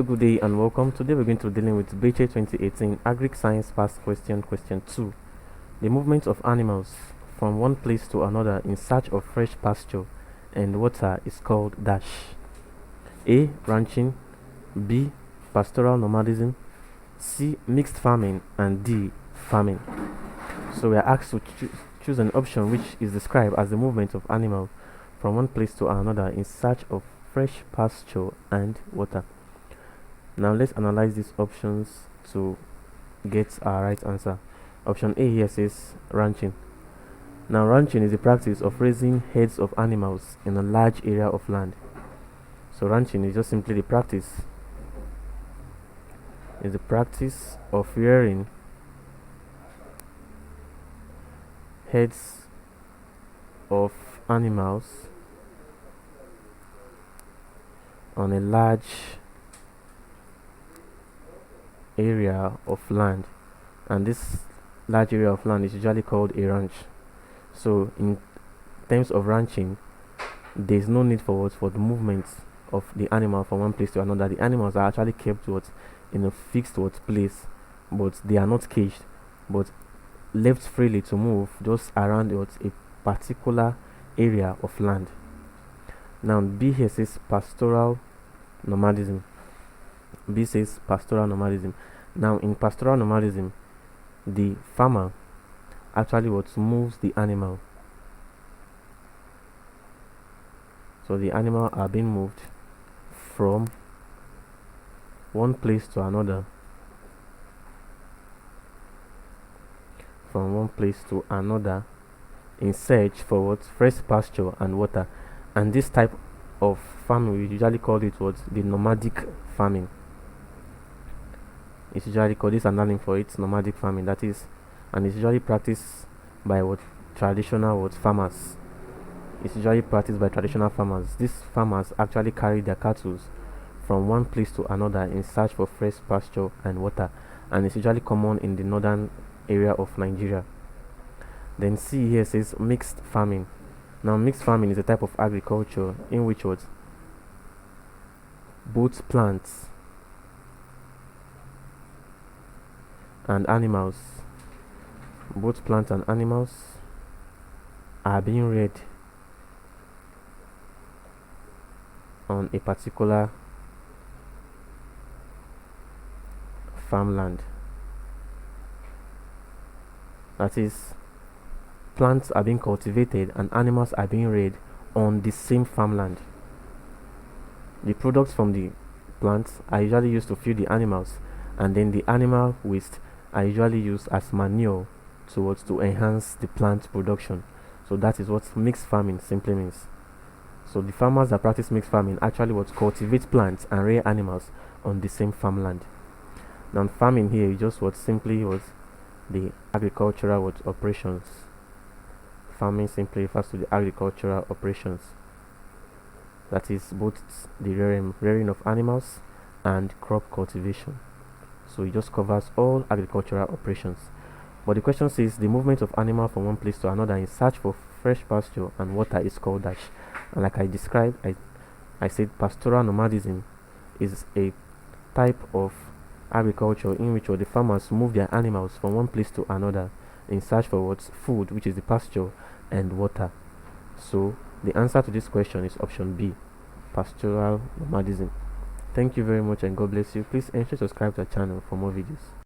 Good day and welcome. Today we're going to be dealing with BECE 2018 AGRIC Science Past Question 2. The movement of animals from one place to another in search of fresh pasture and water is called dash. A. Ranching, B. Pastoral nomadism, C. Mixed farming, and D. Farming. So we are asked to choose an option which is described as the movement of animals from one place to another in search of fresh pasture and water. Now let's analyze these options to get our right answer. Option A here says ranching. Now ranching is the practice of raising herds of animals in a large area of land. So ranching is just simply the practice of rearing herds of animals on a large area of land, and this large area of land is usually called a ranch. So in terms of ranching, there is no need for the movement of the animal from one place to another. The animals are actually kept in a fixed place, but they are not caged, but left freely to move just around a particular area of land. Now B here says pastoral nomadism. B says pastoral nomadism. Now in pastoral nomadism, the farmer actually moves the animal. So the animal are being moved from one place to another. In search for fresh pasture and water. And this type of farming, we usually call it the nomadic farming. It's usually called, this another for it, nomadic farming, that is, and it's usually practiced by traditional farmers. It's usually practiced by traditional farmers. These farmers actually carry their cattle from one place to another in search for fresh pasture and water, and it's usually common in the northern area of Nigeria. Then C here says mixed farming. Now mixed farming is a type of agriculture in which both plants and animals are being reared on a particular farmland. That is, plants are being cultivated and animals are being reared on the same farmland. The products from the plants are usually used to feed the animals, and then the animal waste are usually used as manure to enhance the plant production. So that is what mixed farming simply means. So the farmers that practice mixed farming actually cultivate plants and rear animals on the same farmland. Now farming here is just simply the agricultural operations. Farming simply refers to the agricultural operations, that is both the rearing of animals and crop cultivation. So it just covers all agricultural operations. But the question says the movement of animal from one place to another in search for fresh pasture and water is called dash. And like I described, I said pastoral nomadism is a type of agriculture in which the farmers move their animals from one place to another in search for food, which is the pasture, and water. So the answer to this question is option B, pastoral nomadism. Thank you very much and God bless you. Please ensure to subscribe to our channel for more videos.